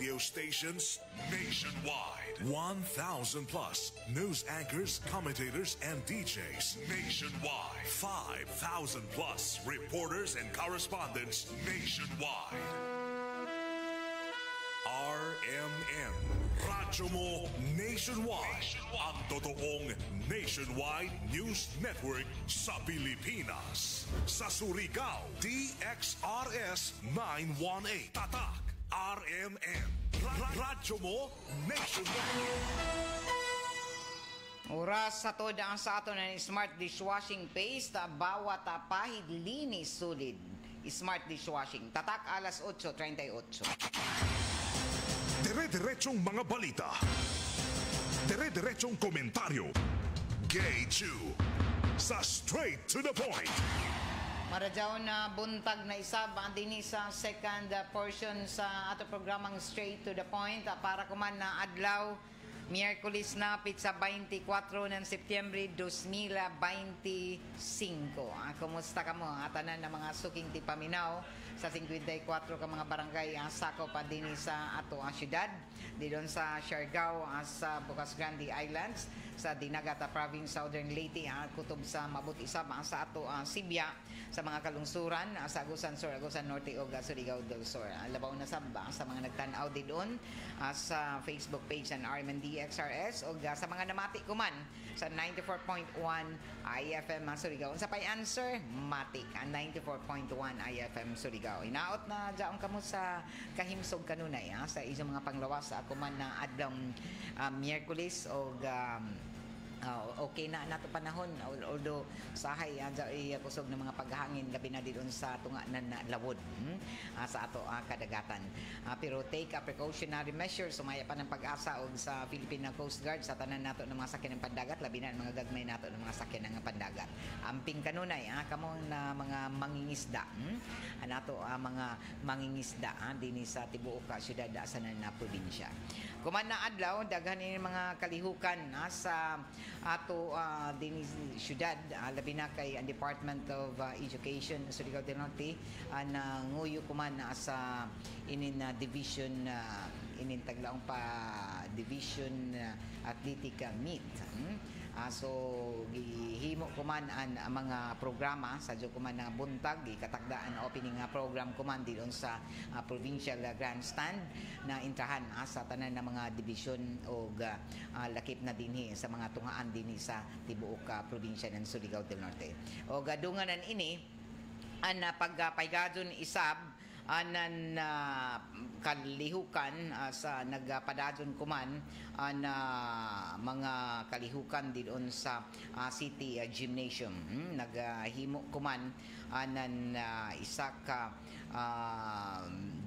radio stations nationwide. 1,000 plus news anchors, commentators, and DJs nationwide. 5,000 plus reporters and correspondents nationwide. RMN, Radyo Mo Nationwide. Ang totoong nationwide news network sa Pilipinas. Sa Surigao, DXRS 918. Tatak, RMN. Radyo Mo Nationwide. Oras sa to ang sa ato ng smart dishwashing paste, bawat pahid linis sulid. Smart dishwashing. Tatak alas 8:38. Dire-diretsong mga balita. Dire-diretsong komentaryo. Gay Chew. Sa straight to the point. Maradyaw na buntag na isab ang dini sa second portion sa ato programang Straight to the Point para kuman na adlaw Miyerkules na sa 24 ng Setyembre 2025. Kumusta ka mo? Atanan na mga suking tipaminaw sa 54 ka mga barangay sako pa din sa ato ang syudad. Didon sa Siargao sa Bocas Grande Islands, sa Dinagata Province, Southern Leyte, kutob sa Mabuti Isab sa ato Sibya, sa mga kalungsuran sa Agusan Sur, Agusan Norte o Surigao del Sur. Labaw na sab sa mga nagtanaw didon sa Facebook page ng RMNDXRS o sa mga namati kuman sa 94.1 IFM Surigao. Sa pay-answer, matik ang 94.1 IFM Surigao. Inaot na dyaon kamo sa kahimsog kanunay sa isang mga panglawas sa kuman na adlaw Miyerkules o okay na nato panahon, although sahay kusog ng mga paghangin labi na didon sa tunga na lawod sa ato kadagatan, pero take a precautionary measures. Sumaya pa ng pag-asa og sa Philippine Coast Guard sa tanan nato ng mga sakyan ng pandagat, labi na mga gagmay nato ng mga sakyan ng pandagat. Amping kanunay kamong na mga mangingisda nato mga mangingisda dinhi sa tibuok ka syudad sa na probinsya. Kuman na adlaw daghan ni mga kalihukan sa ato din syudad, labi na kay ang Department of Education sa Surigao del Norte nguyo kuman sa inin division inin taglaong pa division athletic meet. So gihimo kuman ang mga programa sa kuman na buntag gikatakdaan opening program kuman didon sa provincial grandstand na intrahan sa tanan ng mga division o lakip na dinhi sa mga tungaan dinhi sa tibuok probinsya ng Surigao del Norte. O gadunganan ini ang pagpaygadon isab anan kalihukan sa nagpadadon kuman na mga kalihukan didon sa City Gymnasium. Naghimo kuman anan isa ka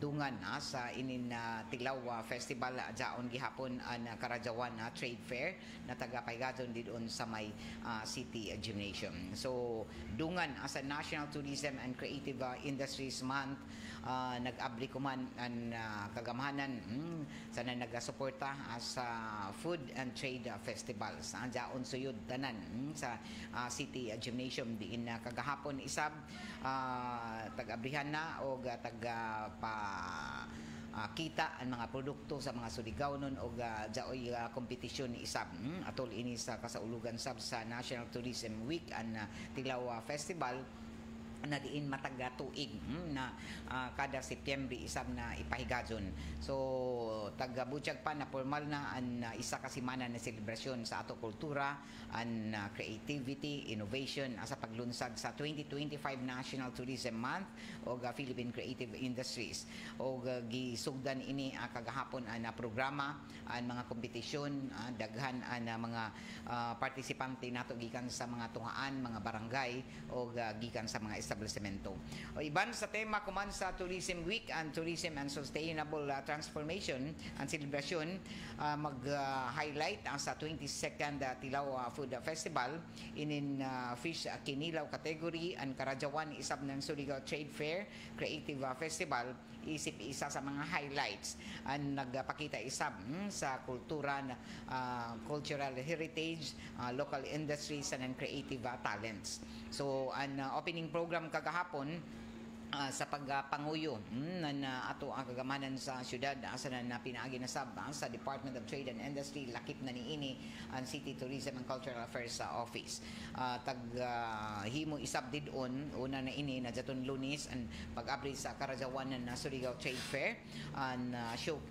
dungan sa inin Tilaw Festival jaon gihapon ang Karadyawan Trade Fair na tagapaygadon didon sa may City Gymnasium. So dungan sa National Tourism and Creative Industries Month, nag-abli kuman ang kagamhanan sana nagasuporta sa Food and Trade Festivals jaon suyod tanan sa City Gymnasium diin kagahapon isab tag-abrihan na o taga pa kita ang mga produkto sa mga Surigao-non o jaoy kompetisyon ni isab atol ini sa kasaulugan sab sa National Tourism Week and Tilaw Festival na diin mataga tuig na kada Setyembre isab na ipahigadon. So taga-butyag pa na formal na ang isa ka semana na selebrasyon sa ato kultura and creativity, innovation sa paglunsad sa 2025 National Tourism Month o Philippine Creative Industries. O gisugdan ini kagahapon na programa ang mga kompetisyon, daghan ang mga partisipante nato gikan sa mga tungaan, mga barangay o gikan sa mga establishmento. O iban sa tema kuman sa Tourism Week and Tourism and Sustainable Transformation ang selebrasyon, mag-highlight sa 22nd Tilaw Food Festival inin Fish Kinilaw category ang Karadyawan isab ng Surigao Trade Fair Creative Festival isip isa sa mga highlights ang nagpakita isab sa kultura na cultural heritage, local industries and creative talents. So ang opening program kagahapon sa pagpanguyo na ato ang kagamanan sa syudad asa na pinaagi na sa Department of Trade and Industry lakip na niini ang City Tourism and Cultural Affairs sa office himo isab didon una na ini na daton Lunes ang pag-abri sa Karajawanan na Surigao Trade Fair ang show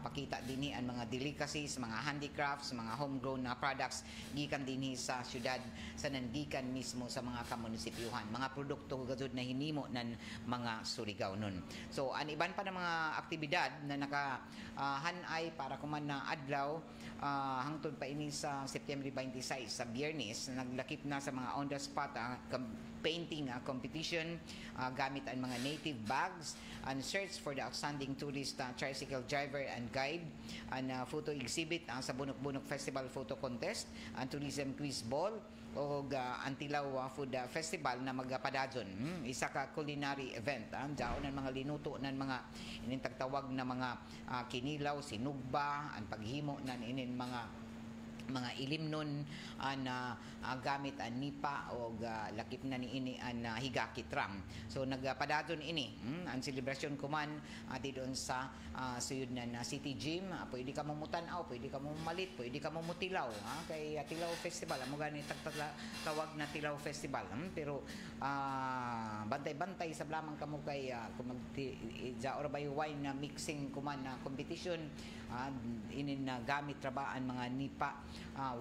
pakita dinhi ang mga delicacies, mga handicrafts, mga homegrown na products gikan dinhi sa syudad sa nangikan mismo sa mga kamunisipyuhan, mga produkto gazud na hinimo na mga Surigao nun. So, ang iban pa ng mga aktibidad na nakahanay para kuman na adlaw hangtod pa ini sa September 26 sa Biyernes, naglakip na sa mga on the spot painting competition gamit ang mga native bags and search for the outstanding tourist tricycle driver and guide and photo exhibit sa Bunok-Bunok Festival Photo Contest and tourism quiz ball o Antilaw Food Festival na magpadadyon. Isa ka culinary event. Diyaon ng mga linuto ng mga inintagtawag na mga kinilaw, sinugba, ang paghimo ng inin mga ilimnon na gamit ang nipa o lakip na ni ini ang higaki tram. So nagpadadon ini ang selebrasyon kuman doon sa suyod na City Gym. Pwede ka mamutanaw, pwede ka malit, pwede ka mamutilaw kay Tilaw Festival. Amo gani tawag na Tilaw Festival. Pero bantay-bantay sa blamang kamo kay kung or by wine na mixing kuman na competition inin na gamit trabaan mga nipa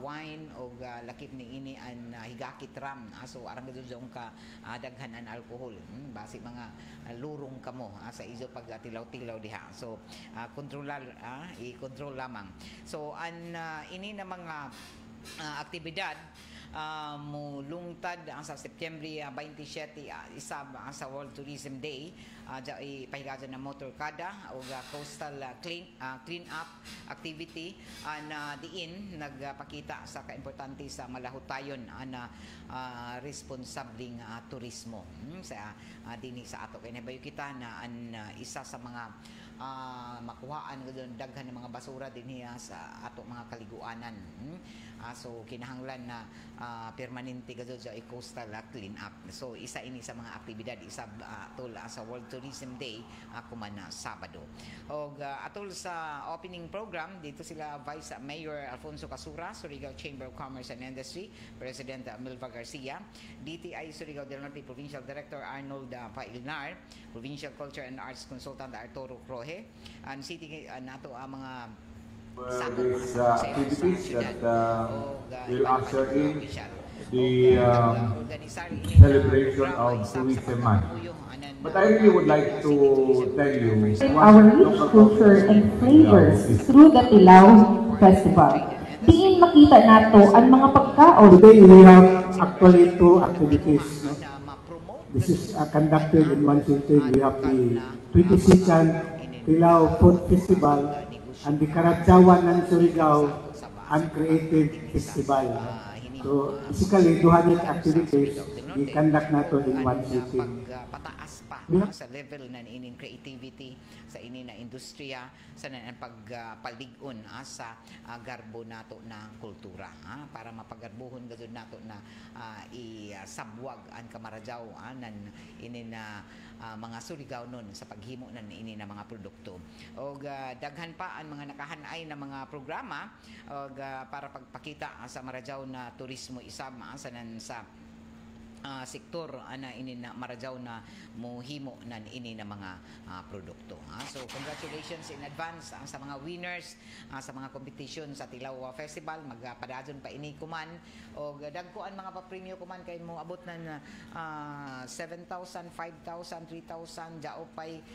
wine o lakip ni ini an higaki tram so arang gadudong ka daghan an alcohol basi mga lurong kamo sa iso pag tilaw-tilaw diha so i-control lamang so an ini na mga aktibidad mulungtad sa September 27 isa sa World Tourism Day ipahigagan na motorkada o coastal clean up activity na diin nagpakita sa kaimportante sa malahutayon na responsabling turismo sa dinhi sa ato kay nabayo kita na an isa sa mga makuhaan daghan ng mga basura dinhi sa ato mga kaliguanan so kinahanglan na permanente gazud sa coastal clean up so isa ini sa mga aktibidad isa atol sa World Tourism Day kuman na Sabado og atol sa opening program dito sila Vice Mayor Alfonso Casura, Surigao Chamber of Commerce and Industry, President Milva Garcia, DTI Surigao del Norte Provincial Director Arnold Pailnar, Provincial Culture and Arts Consultant Arturo Croje, and City nato ang mga these activities that will usher in the celebration of Tourism Month. But I really would like to tell you our rich culture and flavors through the Tilaw Festival. Diin makita nato ang mga pagkaon. Today we have actually two activities. This is conducted in one city. We have the 22nd Tilaw Food Festival and the Karajawanan Surigao and Creative Festival. So basically, 200 activities we conduct nato in one city. Pataas pa sa level na ining creativity sa ini na industriya sa ang pagpalig-on sa garbo nato na kultura para mapagarbuhon gud nato na isabwag ang Kamarajao nan ini na mga Surigao nun sa paghimo nan ini na mga produkto og daghan pa ang mga nakahanay na mga programa og para pagpakita sa Marajao na turismo isab sa sektor ana ini na Marajao na mohimo nan ini na mga produkto. So congratulations in advance sa mga winners sa mga competition sa Tilaw Festival. Magpadadyon pa ini kuman og dagko ang mga papremyo kuman kay mo abot nan 7,000, 5,000, 3,000 jao pay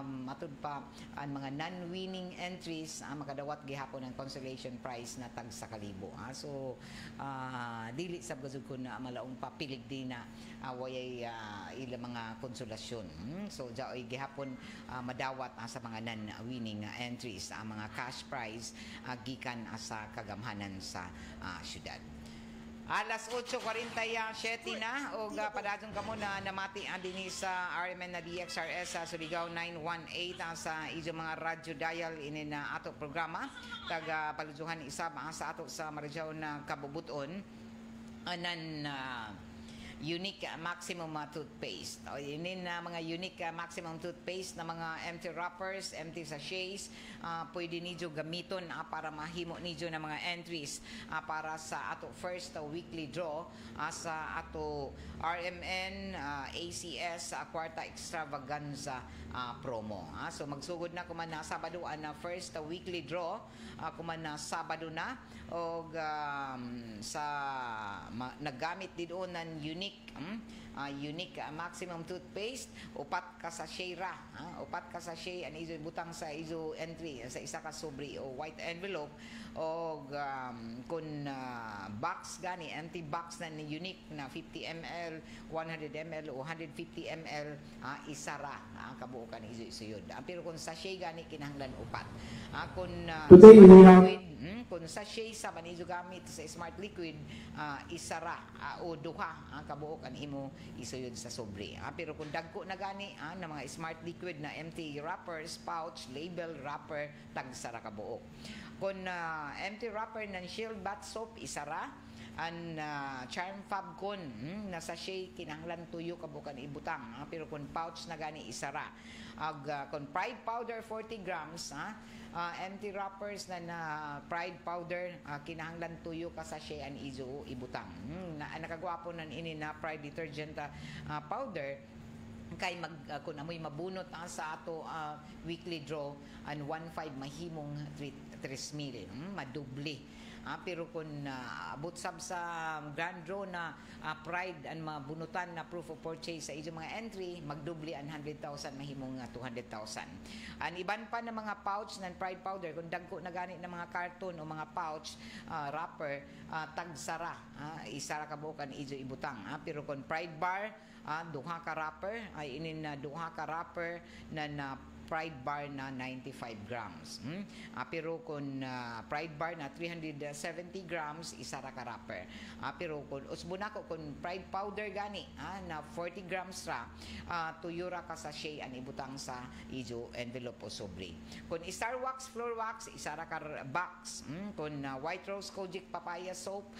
matud pa ang mga non-winning entries makadawat gihapon ang consolation prize na tag sa kalibo. So dili sab gud kun malaong papilig din na wayay ilang mga konsolasyon. So jaoy gihapon madawat sa mga non-winning entries ang mga cash prize gikan sa kagamhanan sa syudad. Alas 8:47 na o padadyon kamo na namati dinhi sa RMN na DXRS sa Surigao 918 sa ijo mga radyo dial ini na ato programa taga paluzuhan isab sa ato sa Marajao na kabubuton anan unique maximum toothpaste. O inin na mga unique maximum toothpaste na mga empty wrappers, empty sachets, pwede niyo gamiton para mahimo niyo na mga entries para sa ato first weekly draw sa ato RMN ACS kwarta extravaganza promo. So magsugod na kuman na Sabado na first weekly draw kuman na Sabado na og sa naggamit didon ng unique maximum toothpaste, upat ka sachet ra, upat ka sachet an iso butang sa iso entry sa isa ka sobre o white envelope og kun box gani empty box na unique na 50 ml 100 ml o 150 ml isa ra kabuokan iso isuyod. Pero kun sachet gani kinahanglan upat. Kun Today we have kung sachet sa banizo gamit sa Smart Liquid isa ra o duha kabuok an imo isuyod sa sobre. Pero kung dagko na gani na mga Smart Liquid na empty wrappers, pouch, label, wrapper, tag-sa ra kabuok. Kung empty wrapper ng Shield Bath Soap, isa ra. An Charm Fab Con na sachet kinahanglan tuyo kabukan ibutang. Pero kung pouch na gani isa ra. Kung Pride Powder 40 grams, empty wrappers na Pride Powder kinahanglan tuyo ka sachet an izo ibutang. Nakagwapo nan ini na Pride detergent powder kay kung amoy mabunot sa ato weekly draw an 1.5 mahimong 3 mil madubli. Pero kung abot sab sa grand draw na Pride ang mabunutan na proof of purchase sa inyong mga entry, magdubli ang 100,000 mahimong 200,000. Ang iban pa ng mga pouch ng Pride powder, kung dagko na ganit ng mga carton o mga pouch wrapper, tagsara, isara ka bukan ijo ibutang. Pero kung Pride bar, duha ka wrapper, ay inin na duha ka wrapper na Pride bar na 95 grams. Pero kung Pride bar na 370 grams, isa ra ka wrapper. Pero kung usbuna ko kung Pride powder gani na 40 grams ra, tuyo ra ka sachet an ibutang sa ijo envelope o sobre. Kung Star Wax floor wax, isa ra ka box. Kung White Rose Kojic papaya soap,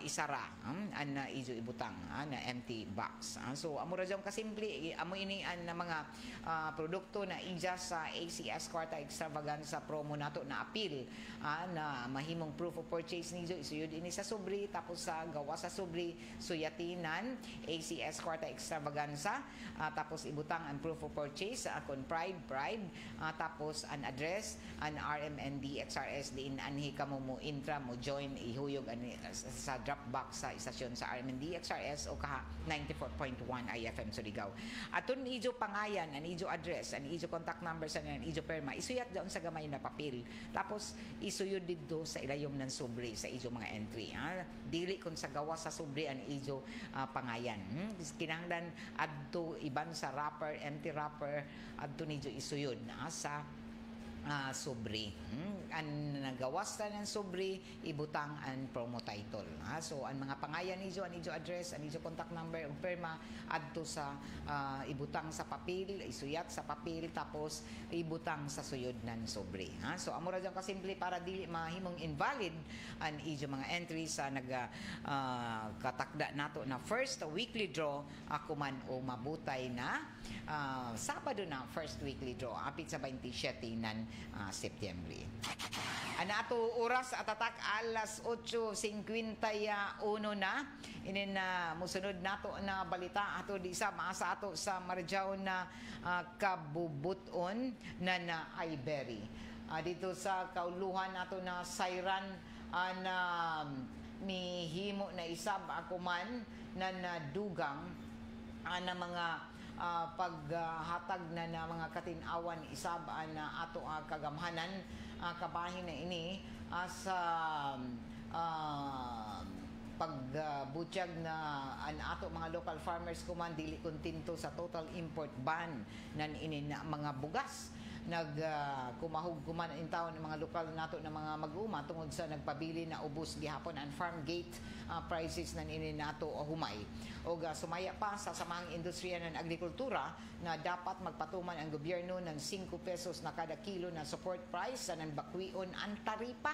isa ra an ijo ibutang na empty box. So amo ra jang kasimple amo ini an mga produkto na just sa ACS Kwarta Extravaganza promo nato na appeal na mahimong proof of purchase niyo isuyod ini sa sobre tapos sa gawa sa sobre suyatinan ACS Kwarta Extravaganza tapos ibutang ang proof of purchase kon Pride tapos an address an RMND XRS din anhi kamo mo intra mo join ihuyog ani sa drop box sa istasyon sa RMND XRS o kaha 94.1 IFM Surigao. Aton ijo pangayan an ijo address an ijo contact number sa nan ijo perma isuyat daon sa gamay na papel tapos isuyod didto sa ilayom ng sobre sa ijo mga entry dili kun sa gawa sa sobre an ijo pangayan kinahanglan adto iban sa wrapper empty wrapper adto nijo isuyod sa sobre. Ang nagawas na ng sobre, ibutang ang promo title. So, ang mga pangayan niyo, ang ijo address, ang ijo contact number, o perma, adto sa ibutang sa papel, isuyat sa papel, tapos ibutang sa suyod ng sobre. So, amura dyan kasimple para dili mahimong invalid ang ijo mga entries sa katakda nato na first weekly draw, ako man o mabutay na Sabado na first weekly draw, apit sa 27 ng September. Ato oras at atak alas 8:51 na. Inin na musunod nato na balita ato di sa maasa ato sa Marjaw na kabubuton na Ibery. Dito sa kauluhan nato na Sayran na mihimo na isab ako man na dugang na mga paghatag na mga katinawan isab na ato kagamhanan kabahin na ini sa pagbutyag na an ato mga local farmers kuman dili kontento sa total import ban nan ini na mga bugas kumahog kuman in town ng mga lokal nato na mga mag-uma tungod sa nagpabili na ubos gihapon ang farm gate prices nan ini nato humay og sumaya pa sa samahang industriya ng agrikultura na dapat magpatuman ang gobyerno ng 5 pesos na kada kilo na support price sa nan bakwion ang taripa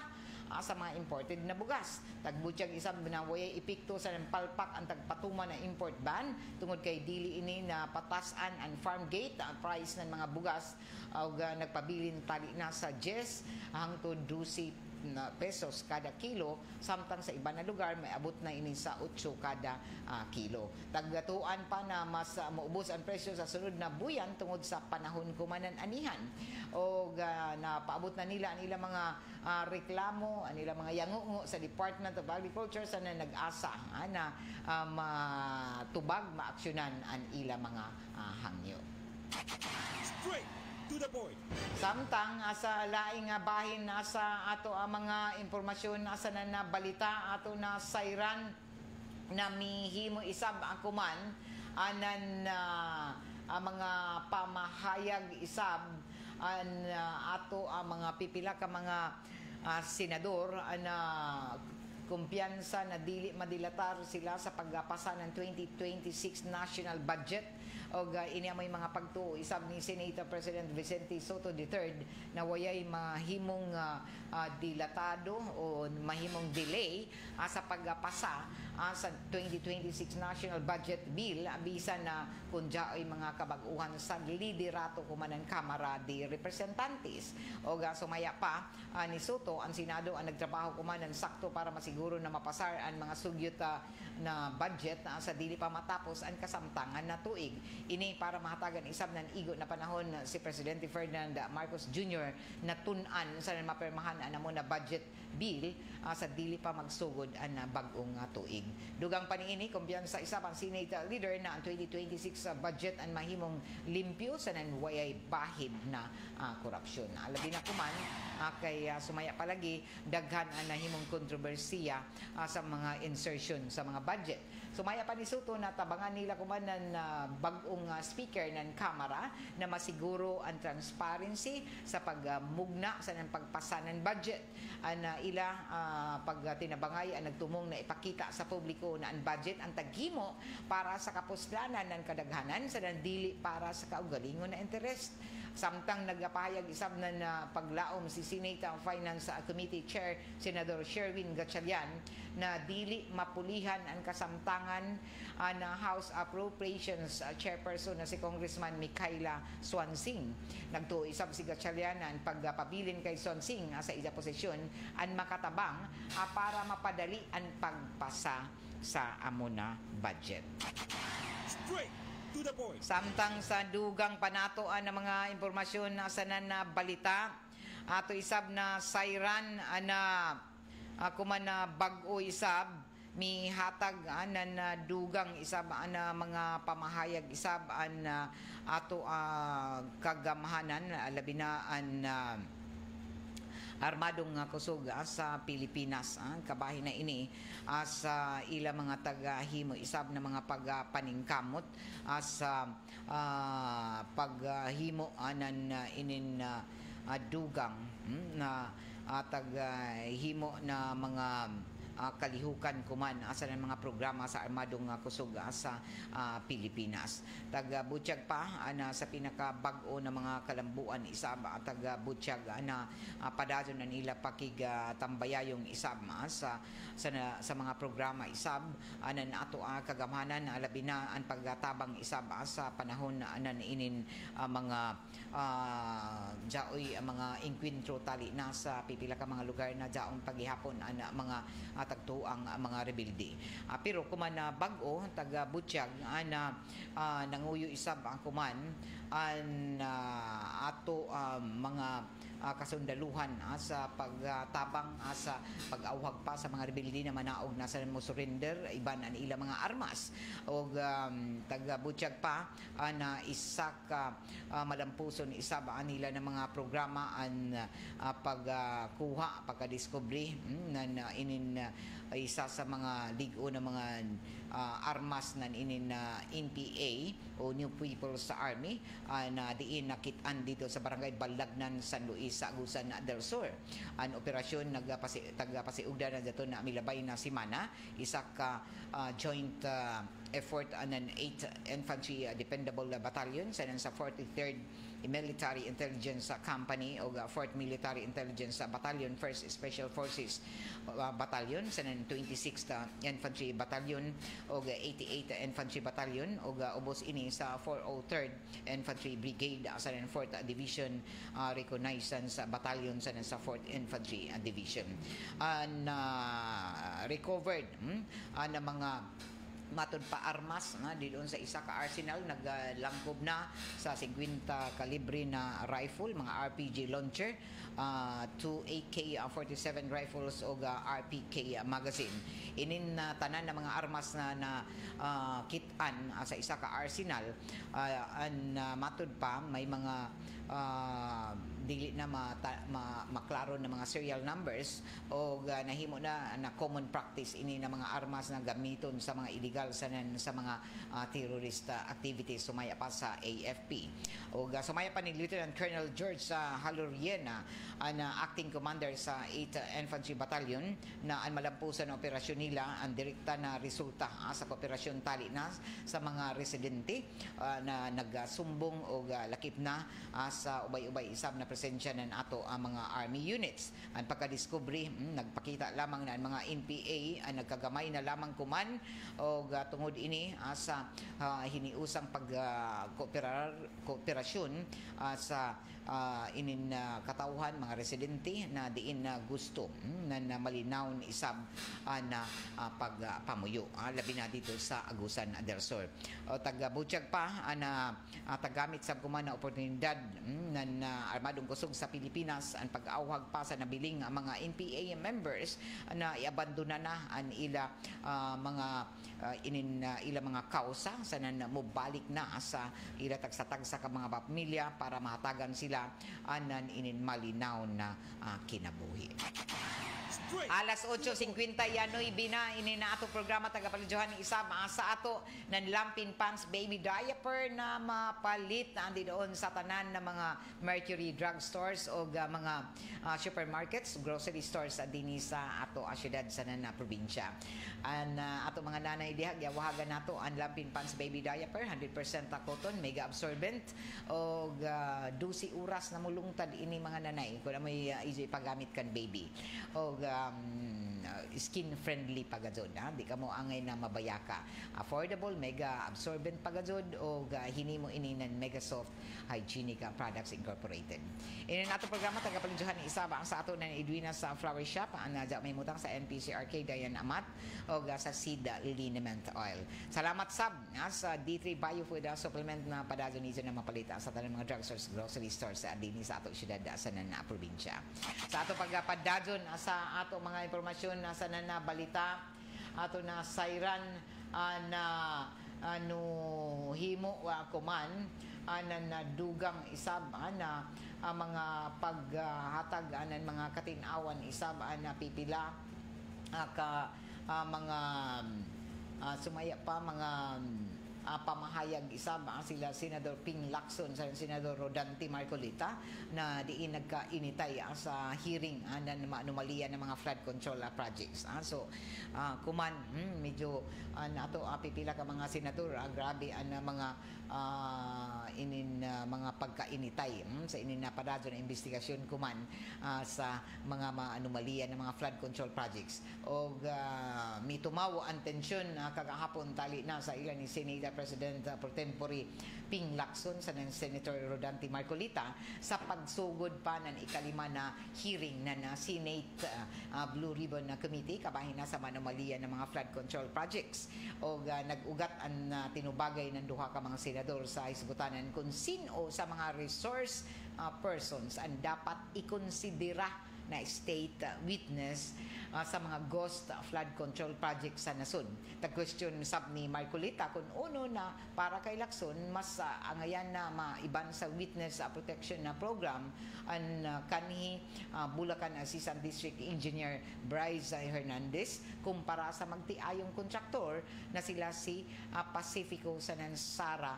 sa mga imported na bugas. Tagbutyag isab na wayay epekto sa palpak ang tagpatuma na import ban tungod kay dili ini na patasan ang farm gate ang price ng mga bugas og nagpabilin tali na sa 10 hangtod 12 na pesos kada kilo, samtang sa iba na lugar may abot na ini sa 8 kada kilo. Taggatuan pa na mas maubos ang presyo sa sunod na buyan tungod sa panahon kumanan anihan o napaabot na nila ang ilang mga reklamo, ang ilang mga yangungo sa Department of Agriculture sa na nag-asa na matubag, maaksyonan ang ilang mga hangyo. Straight to the point. Samtang sa laing bahin sa ato ang mga impormasyon sa na balita ato na sayran na mihimo isab akuman anan mga pamahayag isab an ato ang mga pipila ka mga senador na kumpiyansa na dili madilatar sila sa pagpasa ng 2026 national budget o may mga pagtuo isab ni Senator President Vicente Soto III na wayay mahimong dilatado o mahimong delay sa pagpasa sa 2026 national budget bill bisan na kunja ay mga kabag-uhan sa liderato kumanan Kamara de Representantes o sumaya pa ni Soto ang Senado ang nagtrabaho kumanan sakto para masiguro na mapasar ang mga sugyot na budget sa dili pa matapos ang kasamtangan na tuig. Ini para mahatagan isab ng igo na panahon si Presidente Ferdinand Marcos Jr. na tun-an sa mapirmahan ang na budget bill sa dili pa magsugod ang bag-ong tuig. Dugang paniini kumpiyansa isab ang Senate leader na ang 2026 budget ang mahimong limpyo sa nanwayay bahid na korupsyon. Alabi na kuman kay sumaya palagi daghan ang nahimong kontrobersiya sa mga insertion sa mga budget. Sumaya pa ni Soto na tabangan nila kuman ng bag-ong speaker ng Kamara na masiguro ang transparency sa pagmugna sa ng pagpasa ng budget. Ila pag tinabangay ang nagtumong na ipakita sa publiko na ang budget ang taghimo para sa kapuslanan ng kadaghanan sa dili para sa kaugalingon na interest. Samtang nagpahayag isab na paglaom si Senate Finance Committee Chair Senador Sherwin Gatchalian na dili mapulihan ang kasamtangan na House Appropriations Chairperson na si Congressman Micaela Swansing. Nagtuo isab si Gatchalian ang pagpabilin kay Swansing sa isa posisyon ang makatabang para mapadali ang pagpasa sa amuna budget. Straight to the point. Samtang sa dugang panatoan ng mga impormasyon na sanan na balita ato isab na sayran na kuman na bag-o isab mihatag na dugang isab na mga pamahayag isab ato kagamhanan labi na armadong kusog sa Pilipinas. Kabahin na ini sa ilang mga tagahimo isab na mga pagpaningkamot sa paghimo anan inin dugang na taghimo na mga kalihukan kuman asa ng mga programa sa armadong kusog sa Pilipinas. Taga-butyag pa sa pinakabag-o na mga kalambuan isab taga-butyag na padadon na nila pakigatambayayong isab sa mga programa isab anan ato kagamhanan labi na ang pagtabang isab sa panahon anan inin mga jaoy mga inkwentro tali na sa pipila ka mga lugar na jaong paghihapon mga tagtuang mga rebelde. Pero kuman na bag-o taga-butyag na nanguyo isab ang kuman ato mga kasundaluhan sa pagtabang sa pag-awhag pa sa mga rebelde na manaog na sa mo surrender iban ang ilang mga armas o taga-butyag pa na isak malampuson isab nila ng mga programa ang pagkuha pagkadiscovery na inin isa sa mga ligo ng mga armas na inin NPA o New People's Army na diin nakitaan dito sa barangay Balagnan, San Luis sa Agusan del Sur. Ang operasyon tagapasiugda na dato na milabay na simana isa ka joint effort ng 8th Infantry Dependable Battalion sa 43rd Military Intelligence Company o 4th Military Intelligence Battalion, 1st Special Forces Battalion, sa 26th Infantry Battalion o 88th Infantry Battalion o ubos ini sa 403rd Infantry Brigade sa 4th Division Reconnaissance Battalion sa 4th Infantry Division. Recovered na mga matod pa armas na di doon sa isa ka arsenal, naglangkob na sa 50 kalibre na rifle, mga RPG launcher, 2 AK-47 rifles o RPK magazine. Inin tanan na mga armas na kitan sa isa ka arsenal, matod pa may mga dili na maklaro na mga serial numbers o nahimo na common practice ini na mga armas na gamiton sa mga illegal sa mga terrorist activities. Sumaya pa sa AFP o sumaya pa ni Lieutenant Colonel George Haluriena, acting commander sa 8th Infantry Battalion, na ang malampusan na operasyon nila ang direkta na resulta sa operasyon tali na sa mga residente na nagsumbong o lakip na sa ubay-ubay isab na presensya ng ato ang mga army units. Ang pagkadiscovery, nagpakita lamang na ang mga NPA ang nagkagamay na lamang kuman o tungod ini sa hiniusang kooperasyon sa inin katauhan mga residente na diin gusto na malinaw isab na pagpamuyo, labi na dito sa Agusan del Sur. Taga-Butchag pa na tagamit sa kuman na oportunidad ng armadong kusog sa Pilipinas ang pag-awhag pa sa nabiling mga NPA members na iabandona na ang ila mga ila mga kausa sa mubalik na sa ila tagsa-tagsa ka mga pamilya para mahatagan sila anan inin malinaw na kinabuhi. Alas 8:50 yanoy bina ini na ato programa tagapalidyohan ni isab sa ato ng Lampin Pants Baby Diaper na mapalit andi doon sa tanan na mga Mercury drugstores o mga supermarkets, grocery stores dinhi sa ato syudad sa probinsya. Ato mga nanay diha giawahagan nato ang Lampin Pants Baby Diaper, 100% cotton, mega absorbent o 12 oras na mulungtad ini mga nanay kung may easy paggamit kan baby o skin friendly pagadzod, di ka mo angay na mabayaka, affordable, mega absorbent pagadzod o hinimo ini ng Mega Soft Hygienic Products Incorporated. Ini nato programa tagapalidyohan ni isa ba sa ato na Edwina sa Flower Shop may mutang sa NPC Arcade Dayan Amat o sa Seed Liniment Oil. Salamat sab sa D3 Biofood Supplement na padadyo niyo na mapalita sa tanang mga drugstores, grocery stores dinhi sa ato syudad sa probinsya. Sa ato pagpadadyon sa ato mga impormasyon sa balita ato na sayran na himo kuman na dugang isab na mga paghatag anan mga katinawan isab na pipila mga sumaya pa mga pamahayag isab sila Senador Ping Lacson sa Senador Rodante Marcolita na diin nagkainitay sa hearing na anomalya ng mga flood control projects. So kuman medyo nato pipila ka mga senador grabe ang mga mga pagkainitay sa napadadyo na investigasyon kuman sa mga anomalya ng mga flood control projects o mitumaw ang tensyon kagahapon tali na sa ilan ni Senate President pro tempore Ping Lacson sa Senator Rodante Marcolita sa pagsugod pa ng ikalima na hearing na Senate Blue Ribbon Committee kabahin na sa anomalya ng mga flood control projects o nag-ugat ang tinubagay ng duha ka mga senador sa hisgutanan kung sino sa mga resource persons ang dapat ikonsidera na state witness sa mga ghost flood control projects sa nasod. Tag-question sab ni Marcolita kung uno na para kay Lacson mas angayan na maiban sa witness protection na program ang kanhi Bulacan Assistant District Engineer Bryce Hernandez kumpara sa magtiayong kontraktor na sila si Pacifico sa Sara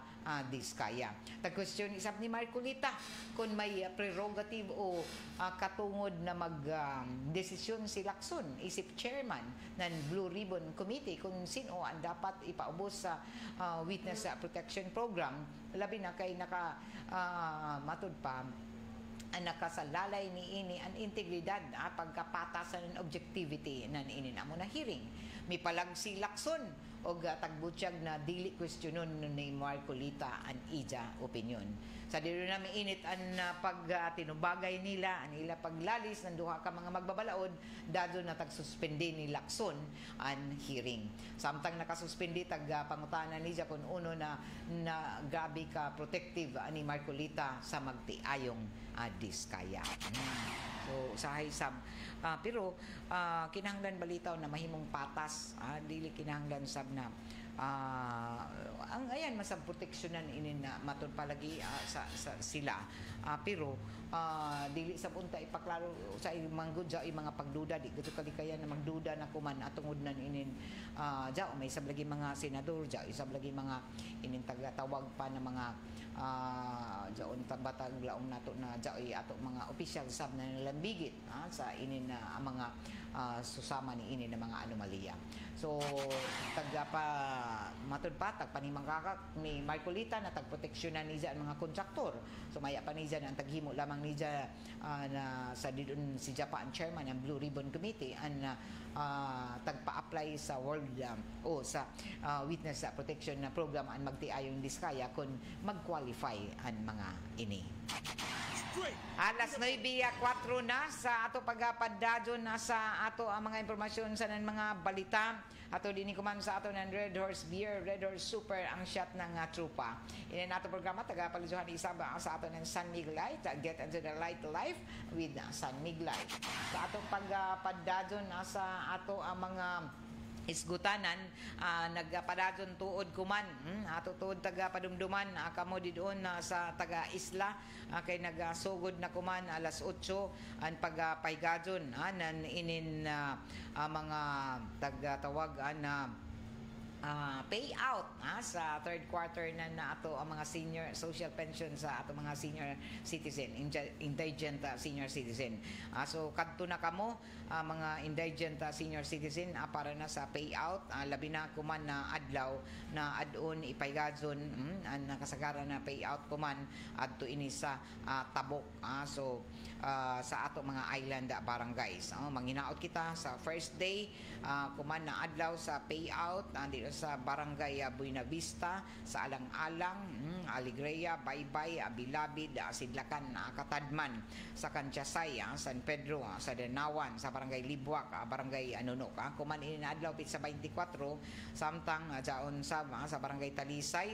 Diskaya. Tag-question isab ni Marcolita kung may prerogative o katungod na mag-desisyon si Lacson, isip chairman ng Blue Ribbon Committee kung sino ang dapat ipaubos sa Witness Protection Program, labi na kay matud pa ang nakasalalay ni ini ang integridad, pagkapatasan ng objectivity na ini na mo na hearing. Mipalag si Lacson o tagbutyag na dili questionon ni Marcolita ang ija opinion. Sa dito na init ang tinubagay nila, ang ila paglalis ng duha ka mga magbabalaod, dado na tagsuspende ni Lacson ang hearing. Samtang nakasuspende pangutanan niya kung uno na grabe ka protective ni Marcolita sa magtiayong diskaya. So usahay sab pero kinahanglan balitaw na mahimong patas, dili kinahanglan sab na ang ayan masab proteksyonan ini na matud palagi sa sila, pero dili sab unta ipaklaro sa manggod sa mga pagduda, di gito kalikayan na magduda na kuman atungod nan inin ja may sab lagi mga senador, ja isab lagi mga inin tagatawag pa na mga jaon tabatag laong nato na jaoy ato mga official sab na nalambigit sa inin na mga susama ni ini na mga anomalya. So matud patag panimangkakak ni Marcolita na tagproteksyonan niya ang mga kontraktor. So maya pa niya na ang taghimo lamang niya na sa didun si Japan chairman ng Blue Ribbon Committee ang tagpa-apply sa World sa Witness Protection Program ang magtiayong diskaya kung mag-qualify ang mga ini. Alas 9:04 na sa ato pagpadadyon na sa ato ang mga impormasyon sa mga balita. Ato din kuman sa ato ng Red Horse Beer, Red Horse Super ang shot ng trupa. Ini nato programa tagapalusuhan isaba sa ato ng San Mig Light, Get into the Light Life with San Mig Light. Sa atong pagpadadyon na sa ato ang mga isgutanan, nagpadadyon tuod kuman ato tuod taga padumduman kamo didoon sa taga isla kay nagasugod na kuman alas 8 ang pagpaygadyon nan inin mga tagatawag na payout sa third quarter na ato ang mga senior social pension sa ato mga senior citizen, indigent senior citizen. So kadto na kamo mga indigent senior citizen para na sa payout, labi na kuman na adlaw na adon ipaygadson ang nakasagaran na payout kuman adto ini sa tabok. So sa ato mga island barangays, manghinaot kita sa first day kuman na adlaw sa payout dito sa barangay Buena Vista, sa Alang-alang, Alegria, Baybay, Bilabid, Sidlakan, Katadman, sa Kantiasay, San Pedro, sa Denawan, sa barangay Libuak, barangay Anunok. Kuman inadlaw pit sa 24, samtang jaon sa barangay Talisay,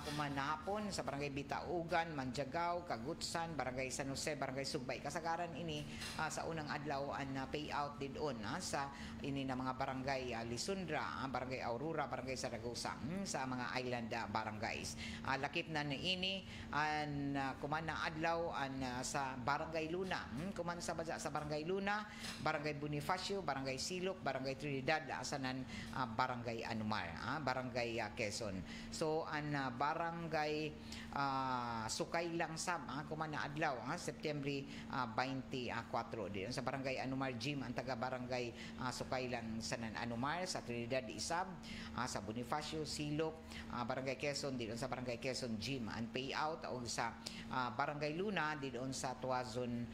kuman hapon sa barangay Bitaugan, Manjagaw, Kagutsan, barangay San Jose, barangay Sugbay. Kasagaran ini sa unang adlaw ang payout didon sa ini na mga barangay Lisundra, barangay Aurora, barangay Saragosa, sa mga island barangays. Lakip na ini an kuman na adlaw sa barangay Luna, kuman sa barangay Luna, barangay Bonifacio, barangay Silok, barangay Trinidad, asanan barangay Anumar, barangay Quezon. So an barangay Sukay lang Sam, kuman na adlaw September 24 din sa barangay Anumar Gym, ang taga barangay Sukay lang sanan Anumar, sa Trinidad Isab, sa Bonifacio, Silok, barangay Quezon, dito sa barangay Quezon Gym ang payout, o sa barangay Luna dito sa Tuazon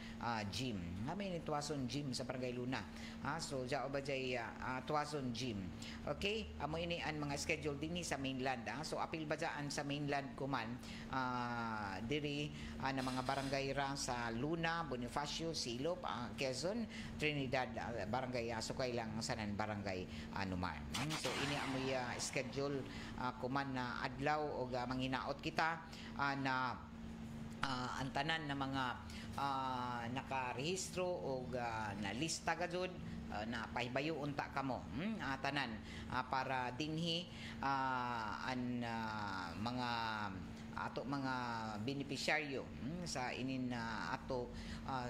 Gym. May ni Tuazon Gym sa barangay Luna. So jao ba jay Tuazon Gym. Okay, amo ini ang mga schedule dinhi sa mainland. So apil ba dyan sa mainland kuman diri na mga barangay ra sa Luna, Bonifacio, Silop, Quezon, Trinidad, barangay Sukay lang sanan barangay Anumar. So ini amoy schedule kuman na adlaw o manghinaot kita na ang tanan na mga nakarehistro o nalista gajud na pahibayo unta kamo tanan para dinhi ang mga ato mga beneficiaryo sa inin ato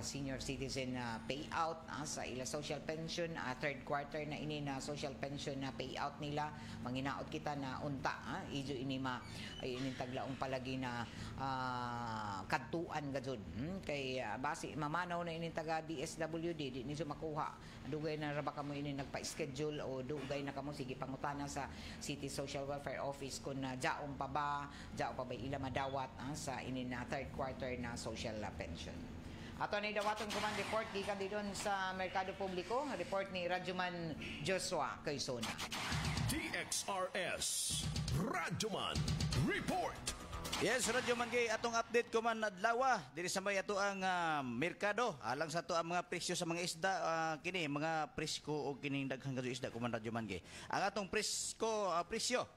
senior citizen payout sa ila social pension, third quarter na ini na social pension na payout nila, manginaot kita na unta ijo ini ini taglaong palagi na kadtuan gajud kay base mamanaw na ini taga DSWD di niso makuha dugay na ra ba kamo ini nagpa-schedule o dugay na kamo sige pangutana sa City Social Welfare Office kung jaong pa ba ila madawat sa ini na third quarter na social pension. Ato ni dawaton kuman report gikan didon sa Merkado Publiko, report ni Radyoman Joshua Quezona. DXRS Radyoman Report. Yes, Radyoman gay atong update ko man adlaw diri sa may ato ang merkado alang sa ato ang mga presyo sa mga isda kini mga presko o kining daghang kadto isda ko man Radyoman gay. Ang atong presyo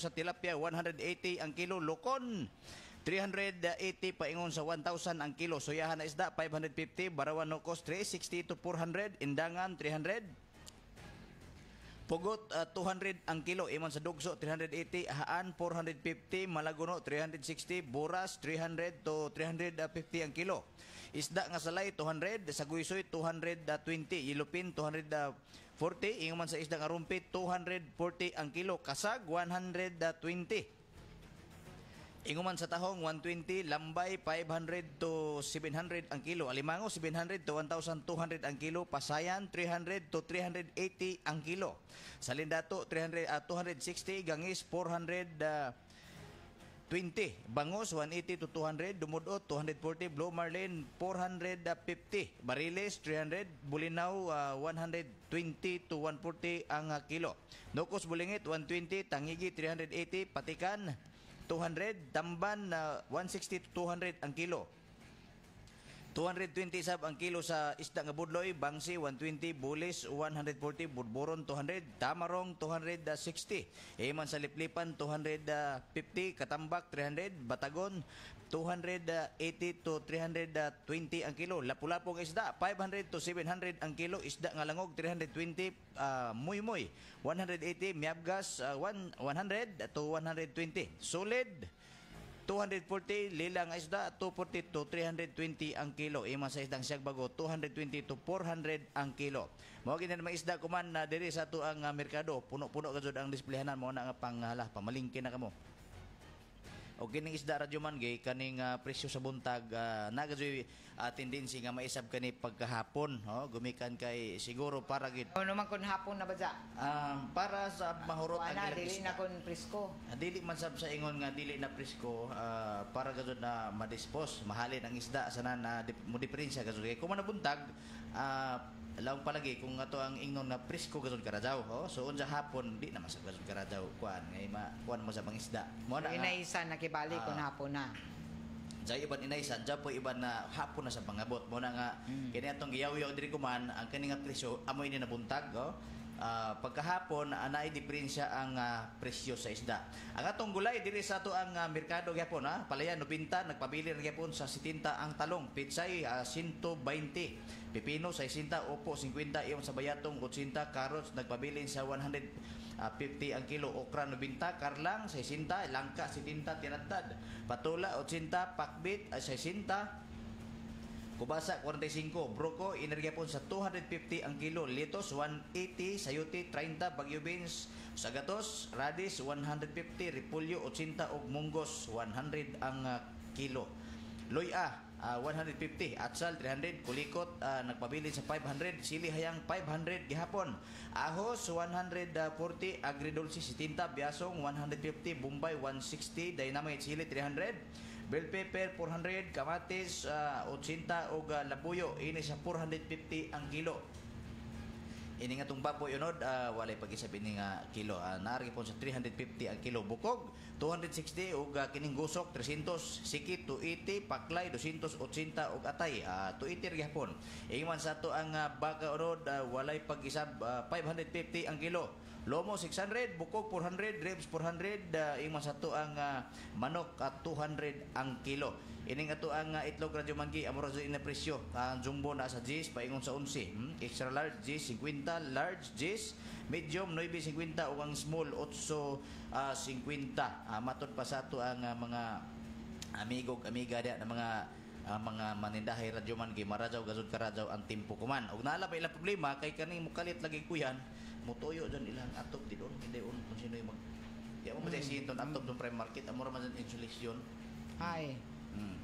sa tilapia 180 ang kilo, lokon 380 paingon sa 1,000 ang kilo, soyahan na isda 550, barawan nokos 360 to 400, indangan 300, pugot 200 ang kilo, imon sa dugso 380, haan 450, malaguno 360, buras 300 to 350 ang kilo. Isda nga salay 200, sa guysoy 220, yelupin 240, ingon sa isda nga rumpit 240 ang kilo, kasag 120. Inguman sa tahong 120, lambay 500 to 700 ang kilo, alimango 700 to 1,200 ang kilo, pasayan 300 to 380 ang kilo, salindato 260, gangis 420, bangos 180 to 200, dumudot 240, blue marlin 450, bariles 300, bulinaw 120 to 140 ang kilo, nokos bulingit 120, tangigi 380, patikan 200, tamban 160 to 200 ang kilo. 220 sab ang kilo sa isda nga budloy, bangsi 120, bulis 140, burburon 200, tamarong 260. Iman sa liplipan 250, katambak 300, batagon 280 to 320 ang kilo. Lapu-lapong isda 500 to 700 ang kilo, isda nga langog 320, muy 180, miabgas 100 to 120. Solid 240, lilang isda 240 to 320 ang kilo. Ima sa isdang siyagbago 220 to 400 ang kilo. Mao gid na isda kuman na diri sa ato ang merkado, puno-puno gajud ang displehanan mo na nga pamalingki na kamo. O kining isda Radyoman gay kaning presyo sa buntag nagajoy tendency nga maisab kani pagkahapon gumikan kay siguro para gid Ano man kun hapon na ba dya? para sa mahurot ang Wala, ilang dili isda. na kun presko. Dili man sab sa ingon nga dili na presko para gajud na madispose mahalin ang isda sana na mo diferensya gajud kay kung nabuntag laong palagi kung ato ang ingnon na presko gajud karadaw so unsa hapon di na masab gajud karadaw kuan ngay kuan mo sa mga isda mo na Inaisa nakibalik kun hapon na. Jay iban inaysan, jay po iban na hapon na sa pangabot mo na nga kini atong giyaw-yaw diri kuman ang kani nga presyo amoy ni nabuntag pagkahapon naay diferensya ang presyo sa isda. Ang atong gulay diri sa ato ang merkado gyapon palayan 90 nagpabili ra gyapon sa 70 ang talong, pitsay 120, pipino sa 60, opo 50, iyon sa bayatong 80, carrots nagpabilin sa 150 ang kilo, okra 90, karlang 60, langka 70 tinatad, patula 80, pakbit 60, kubasa 45, broko inergyapon sa 250 ang kilo, litos 180, sayuti 30, bagyo beans sa gatos, radish 150, repolyo 80 ug munggos 100 ang kilo. Loya 150, atsal 300, kulikot nagpabili sa 500, sili hayang 500 gihapon, ahos 140, agridulce 70, biasong 150, bombay 160, dynamite sili 300, bell pepper 400, kamatis 80 ug labuyo ini sa 450 ang kilo. Ini nga tong baboy unod walay pag-isab ini nga kilo naari po sa 350 ang kilo, bukog 260 ug kining gusok 300, sikit 280, paklay 280 ug atay 280 gyapon. Ingon sa to ang baka unod walay pag-isab 550 ang kilo, lomo 600, bukog 400, ribs 400, ingon sa to ang manok 200 ang kilo. Ining ato ang itlog Radyoman gi amora sa ina presyo. Ang jumbo na sa 10 paingon sa 11. Extra large 10 50, large 10, medium 9.50 ug ang small 8.50. Matod pa sa ato ang mga amiga dia na mga manindahay radyo man kay marajaw gasud karajaw ang tempo kuman. Og naala pa ila problema kay kaning mukalit lagi kuyan, mutuyo dyan ilang atop di doon, hindi on kung sino yung di mo matay ton atop doon prime market amura man dyan insulation. Ay.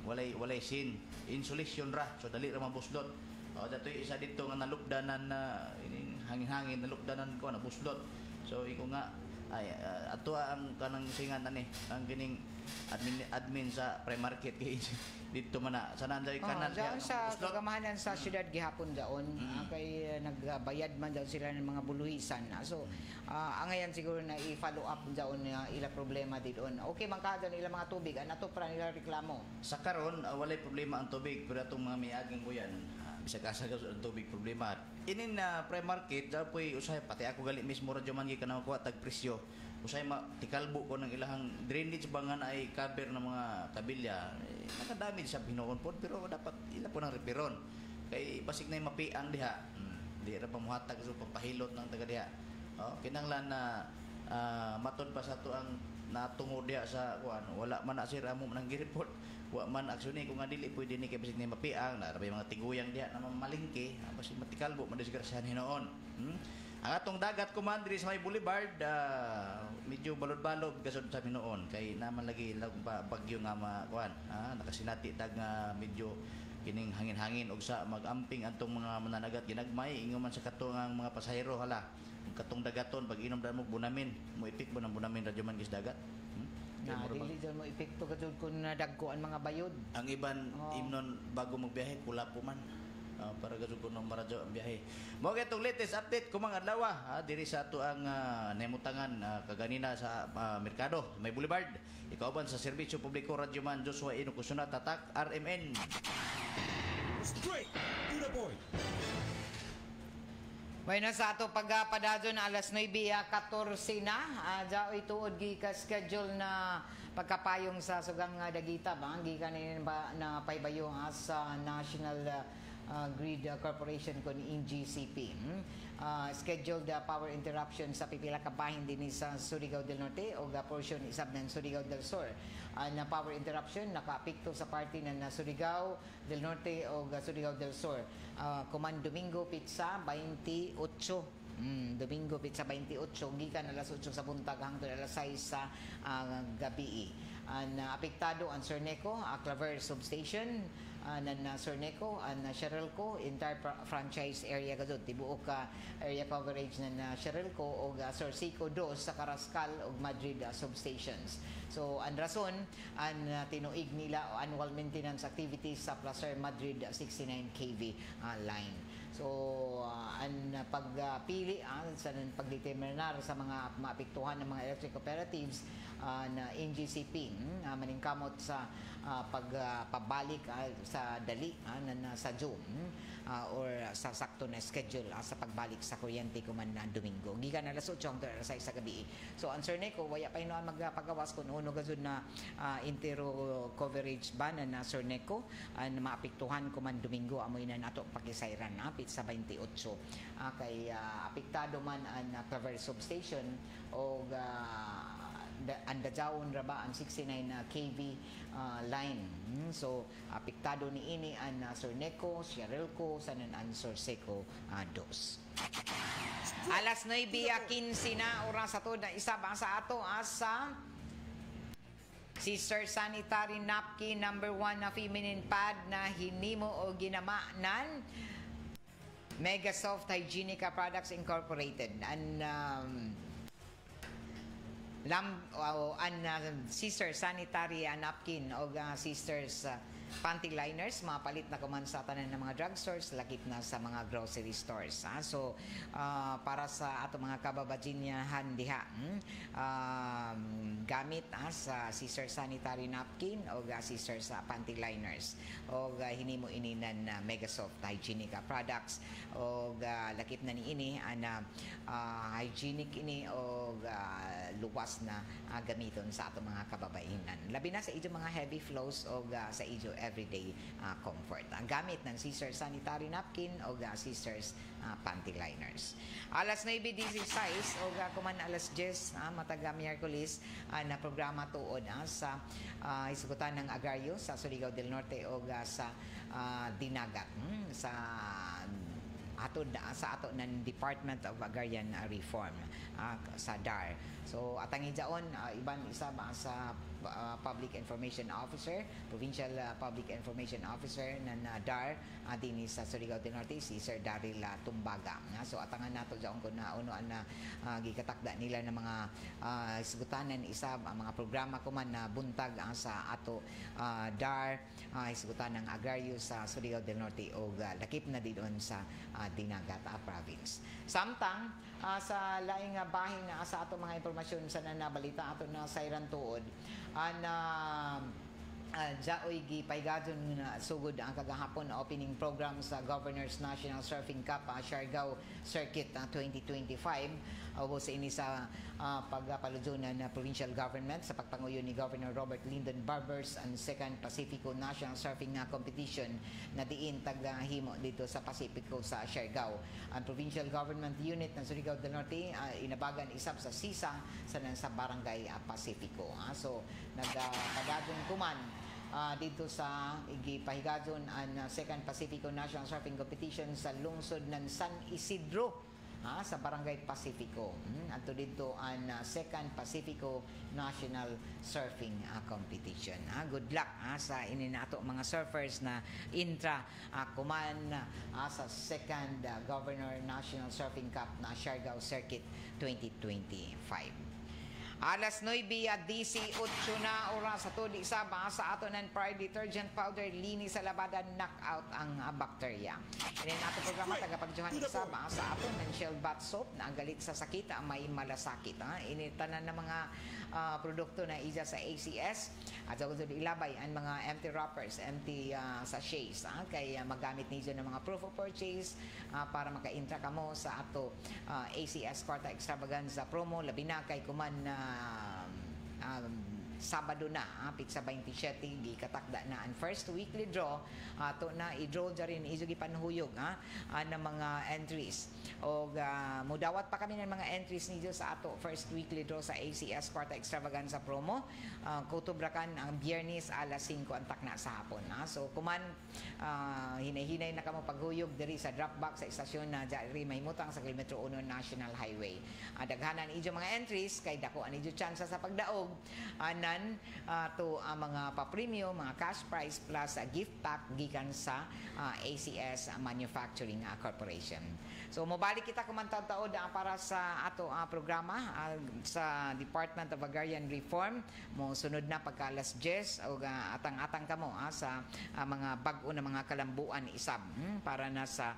Walay sin insulation ra so dali ra mabuslot. Datoy isa dito nga nalupdanan na hangin-hangin nalupdanan ko na buslot. So iko nga ay ato ang kanang singan ani ang kining admin sa pre-market kay dito man na sa nanday kanan sa kagamahanan sa syudad gihapon daon kay nagbayad man daw sila ng mga buluhisan. So angayan siguro na i-follow up daon ila problema didon. Okay man kada nila mga tubig ato para nila reklamo. Sa karon walay problema ang tubig pero atong mga miaging kuyan bisag asa ang tubig problema. Inin na pre-market dapoy usahay pati ako gali mismo radyo man gikanaw ko tag presyo. Usay tikalbo ko ng ilahang drainage bangan ay cover ng mga kabilya nakadamage sa Pinoon po pero dapat ila po ng repiron kay basig na mapiang diha di ra pamuhatag so papahilot ng taga diha kinanglan na matud pa sa to ang natungod diha sa kuan wala man na sir amo nang gi-report wa man actually kung nga dili pwede ni kay basig na mapiang na ra mga tiguyang diha na mamalingke basig matikalbo man disgrasyahan hinoon. Ang atong dagat kumandri sa may boulevard medyo balod-balod gasod sa Pinoon kay naman lagi bagyo nga kuan nakasinati tag medyo kining hangin-hangin og sa magamping antong mga mananagat ginagmay ingon man sa katong mga pasahero hala katong dagaton pag inom da mo bunamin mo ipik mo ng bunamin radyo man gis dagat dili dyan mo epekto kadud kun dagko ang mga bayod ang iban imnon bago magbiyahe pula po man para gasud ko ng maradyo ang biyahe. Mao kay itong latest update kumang adlaw diri sa ato ang nemutangan kaganina sa merkado may boulevard. Ikauban sa serbisyo publiko Radyo Man Joshua Inokusuna Tatak RMN. Straight to the point. Bueno, sa ato pagpadadyo na alas 9:14 na, dao ituod ka schedule na pagkapayong sa sugang dagita ba gikan na paybayo sa National Grid Corporation kon NGCP. Scheduled power interruption sa pipila ka bahin din sa Surigao del Norte o portion isab ng Surigao del Sur. Na power interruption nakaapekto sa parte ng Surigao del Norte o Surigao del Sur. Kuman Domingo Pizza 28 Domingo Pizza 28 gikan alas 8 sa buntag hangtod alas 6 sa gabi. Apektado ang Sorneco, Claver Substation, na Sorneco, Sherelco, entire franchise area kadto tibuok area coverage na Sherelco o Sorsico 2 sa Carrascal ug Madrid substations. So ang rason ang tinuig nila annual maintenance activities sa Placer Madrid 69 kV line. So ang pagpili sa pagdeterminar sa mga maapektuhan ng mga electric cooperatives na NGCP maningkamot sa pagpabalik sa dali sa June or sa sakto na schedule sa pagbalik sa kuryente kuman na Domingo gikan alas 8 hangtod alas 6 sa gabi. So ang Sorneco waya pa hinuan magpagawas kun uno gazud na intero coverage ban na Sorneco na maapektuhan kuman Domingo amoy na nato pakisayran apit sa 28 kay apektado man ang Claver Substation o andadawon ra ba ang 69 kV line. So apektado ni ini ang Sorneco, Sherelco, sanan ang Sorseco 2. Alas 9:15 na oras ato na isa ba sa ato asa Sister Sanitary Napkin number 1 na feminine pad na hinimo o ginamanan Mega Soft Hygienica Products Incorporated and Sister Sanitary Napkin o Sisters panty liners mapalit na kuman sa tanan ng mga drugstores lakip na sa mga grocery stores so para sa ato mga kababadjinyahan diha gamit sa Sister Sanitary Napkin o Sister sa panty liners o hinimo ini na Mega Soft Hygienica Products o lakip na ni ini hygienic ini o luwas na gamiton sa ato mga kababainan labi na sa ijo mga heavy flows o sa ijo everyday comfort. Ang gamit ng Caesar sanitary napkin o Caesar's panty liners. Alas 9:16 o kuman alas 10 mataga Miyerkules na programa tuod sa isgutan ng Agaryo sa Surigao del Norte o sa Dinagat sa ato ng Department of Agrarian Reform sa DAR. So atangin jaon iban isa ba sa Public Information Officer, Provincial Public Information Officer ng DAR dinhi sa Surigao del Norte, si Sir Daryl Tumbaga. So atangan nato jaon kun unoan na gikatakda nila ng mga isgutanan isa ang mga programa kuman na buntag sa ato DAR isgutan ng Agaryo sa Surigao del Norte o lakip na didon sa Dinagat Province. Samtang sa laing bahin sa ato mga impormasyon sa nanabalita ato na sayran tuod jaoy gipaygadon sugod ang kagahapon na opening program sa Governor's National Surfing Cup Siargao Circuit 2025 ubo sa ini sa pagpaludunan na provincial government sa pagpanguyo ni Governor Robert Lyndon Barbers ang Second Pacifico National Surfing Competition na diin taghimo dito sa Pacifico sa Siargao. Ang provincial government unit ng Surigao del Norte inabagan isab sa sisa sa barangay Pacifico. So nagpagadon kuman dito sa igipahigadon ang Second Pacifico National Surfing Competition sa lungsod ng San Isidro sa Barangay Pacifico. Ato dito ang Second Pacifico National Surfing Competition. Good luck sa ininato mga surfers na intra kuman sa Second Governor National Surfing Cup na Siargao Circuit 2025. Alas 9:18 na oras sa tuli sa ato ng Pride Detergent Powder linis sa labada knockout ang bakterya. Inin ato programa tagapagjuhan isa sa ato ng Shell Bath Soap na ang galit sa sakit may malasakit. Initanan ng mga produkto na isa sa ACS at sa ilabay ang mga empty wrappers, empty sachets kay magamit niyo ng mga proof of purchase para maka-intra kamo sa ato ACS Quarta Extravaganza promo labi na kay kuman Sabado na, pitsa 27, gikatakda na ang first weekly draw. To na i-draw dyan rin, isugi panhuyog ng mga entries. O mudawat pa kami ng mga entries niyo sa ato first weekly draw sa ACS Quarta Extravaganza promo. Kutubrakan ang Biyernes alas 5 ang takna sa hapon. So kuman hinay-hinay na kamo paghuyog diri sa drop box sa istasyon na diri mahimutang sa kilometro 1 National Highway. Daghanan ijo mga entries kay dako an ijo chance sa pagdaog to mga pa-premium, mga cash prize plus gift pack gikan sa ACS Manufacturing Corporation. So mobalik kita kumantad-taod para sa ato programa sa Department of Agrarian Reform. Mo sunod na pagka alas 10 o atang-atang kamo sa mga bag-o na mga kalambuan isab para na sa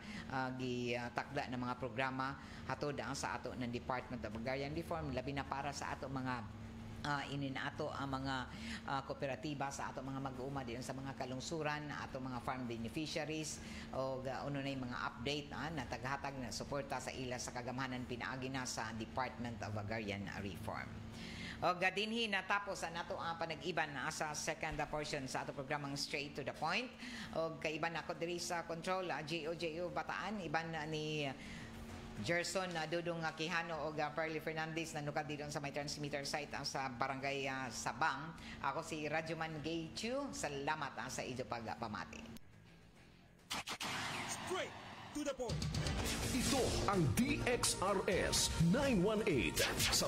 gitakda ng mga programa hatod sa ato ng Department of Agrarian Reform labi na para sa ato mga ininato ang mga kooperatiba sa ato mga mag-uuma diyan sa mga kalungsuran, ato mga farm beneficiaries o uno na yung mga update na taghatag na suporta sa ila sa kagamahanan pinaagi na sa Department of Agrarian Reform. O gadinhi natapos ang ato ang panag-iban sa second portion sa ato programang Straight to the Point. O kaiban ako diri sa control JO Bataan, iban ni Gerson Dudong Quijano o Perly Fernandez na nukad dito sa may transmitter site sa Barangay Sabang. Ako si Radyoman Gay Chu. Salamat sa ijo pagpamati. Straight to the point. Ito ang DXRS 918 sa